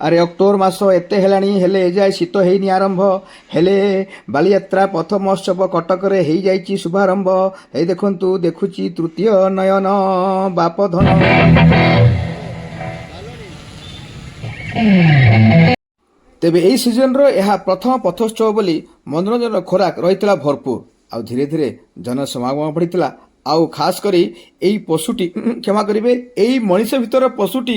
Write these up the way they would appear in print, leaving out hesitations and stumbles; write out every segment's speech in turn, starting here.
ଆରେ ଅକ୍ଟୋବର ମାସ ଏତେ ହେଲାଣି ହେଲେ ଏଯାଏ ଶୀତ ହେଇନି ଆରମ୍ଭ। ହେଲେ ବାଲିଯାତ୍ରା ପଥ ମହୋତ୍ସବ କଟକରେ ହେଇଯାଇଛି ଶୁଭାରମ୍ଭ। ଏଇ ଦେଖନ୍ତୁ ଦେଖୁଛି ତୃତୀୟ ନୟନ ବାପ ଧନ। ତେବେ ଏହି ସିଜନର ଏହା ପ୍ରଥମ ପଥୋତ୍ସବ ବୋଲି ମନୋରଞ୍ଜନ ଖୋରାକ ରହିଥିଲା ଭରପୁର। ଆଉ ଧୀରେ ଧୀରେ ଜନସମାଗମ ବଢ଼ିଥିଲା। ଆଉ ଖାସ୍ କରି ଏଇ ପଶୁଟି କ୍ଷମା କରିବେ ଏଇ ମଣିଷ ଭିତର ପଶୁଟି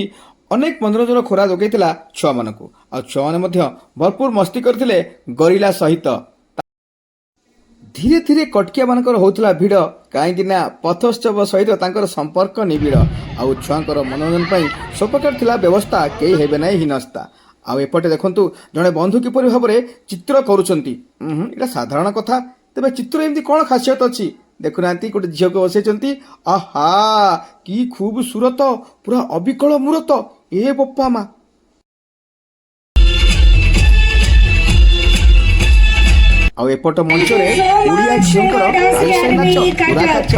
ଅନେକ ମନୋରଞ୍ଜନ ଖୋରାକ ଯୋଗାଇଥିଲା ଛୁଆମାନଙ୍କୁ। ଆଉ ଛୁଆମାନେ ମଧ୍ୟ ଭରପୁର ମସ୍ତି କରିଥିଲେ ଗରିଲା ସହିତ। ଧୀରେ ଧୀରେ କଟକିଆମାନଙ୍କର ହେଉଥିଲା ଭିଡ଼, କାହିଁକିନା ପଥୋତ୍ସବ ସହିତ ତାଙ୍କର ସମ୍ପର୍କ ନିବିଡ଼। ଆଉ ଛୁଆଙ୍କର ମନୋରଞ୍ଜନ ପାଇଁ ସବୁପ୍ରକାର ଥିଲା ବ୍ୟବସ୍ଥା, କେହି ହେବେ ନାହିଁ ହୀନସ୍ତା। ଆଉ ଏପଟେ ଦେଖନ୍ତୁ ଜଣେ ବନ୍ଧୁ କିପରି ଭାବରେ ଚିତ୍ର କରୁଛନ୍ତି। ଏଇଟା ସାଧାରଣ କଥା, ତେବେ ଚିତ୍ର ଏମିତି କ'ଣ ଖାସିୟତ ଅଛି ଦେଖୁନାହାନ୍ତି। ଗୋଟେ ଝିଅକୁ ବସେଇଛନ୍ତି, ଆହା କି ଖୁବ ସୁରତ, ପୁରା ଅବିକଳ ମୂରତ, ଏ ବୋପା ମା। ଆଉ ଏପଟ ମଞ୍ଚରେ ଓଡ଼ିଆ ଝିଅଙ୍କର ତାଳସାଇ ନାଚ ପୁରା କାଚ।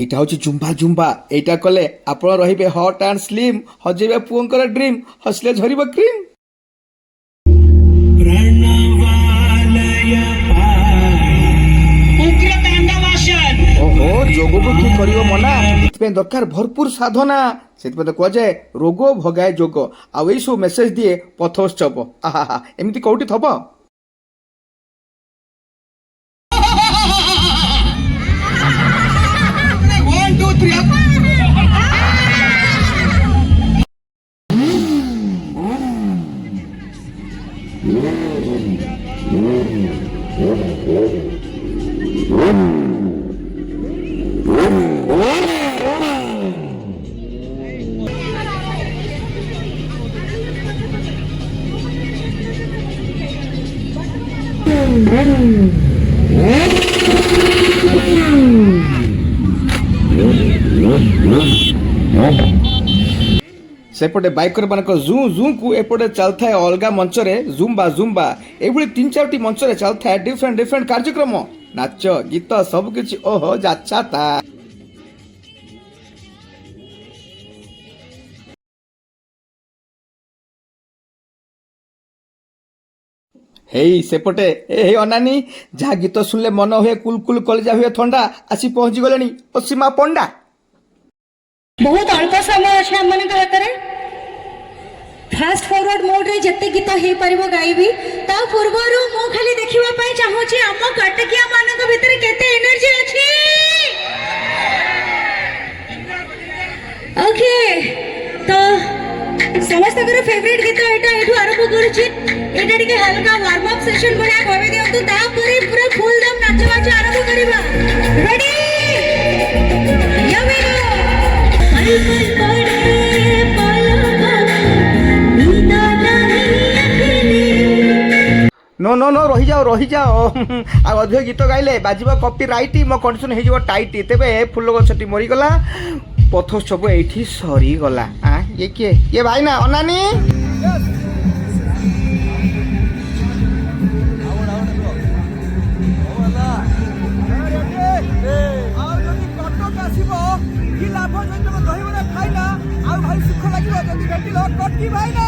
এইটা হচ্ছে জুম্বা জুম্বা। এইটা কলে আপনার রহিবে হট আন্ড স্লিম, হজেবে পুয়ঙ্কর ড্রিম, হসলে ঝরিব ক্রিম। ওহো যোগକୁ কি করিব মনা, এথিপাই দরকার ভরপুর সাধনা। সেথিপাই তো কুয়াযাଏ ରୋଗ ଭଗାଏ ଯୋଗ। ଆଉ ଏଇ ସବୁ ମେସେଜ ଦିଏ ପଥୋତ୍ସବ। ଆହା ଏମିତି କୋଉଠି ଥବ। ସେପଟେ ବାଇକର ମାନଙ୍କ ଜୁ ଜୁକୁ ଏପଟେ ଚାଲିଥାଏ ଅଲଗା ମଞ୍ଚରେ ଜୁମ୍ବା ଜୁମ୍ବା। ଏଇଭଳି 3-4ଟି ମଞ୍ଚରେ ଚାଲିଥାଏ ଡିଫରେଣ୍ଟ କାର୍ଯ୍ୟକ୍ରମ, ନାଚ ଗୀତ ସବୁକିଛି। ଓହୋ ଯାଚ୍ଛା ତା। ହେଇ ସେପଟେ ହେଇ ଅନାନୀ, ଯାହା ଗୀତ ଶୁଣିଲେ ମନ ହୁଏ କୁଲକୁଲ, କଲିଜା ହୁଏ ଥଣ୍ଡା, ଆସି ପହଞ୍ଚି ଗଲେଣି ଅସୀମା ପଣ୍ଡା। बहुत अल्प समय अच्छे आम हाथ फास्ट फॉरवर्ड मोड रे जिते गीत हो पार गाइबी। ता पूर्वर मु खाली देखा चाहूँगी आम कटकिया मान भीतर केते एनर्जी अच्छी। ओके तो समस्त फेवरेट गीत एटा आरंभ करुची। एटा टिके हल्का वार्म अप सेशन भलिया कहबे दियंतु, तापरे पूरा फुल दम नाच बाच आरंभ करिबा। Ready here we go. No no no रही जाओ आ अधिक गीत गाइले बाजिब कॉपी राइट, मो कंडीशन हो टाइट। तेबे फुल गछटी मरीगला, पथोत्सव एठी सरीगला। ये किए ये भाई ना अनानी। लाभ जो दही खाइला भाई सुख लगे कटकी भाई ना।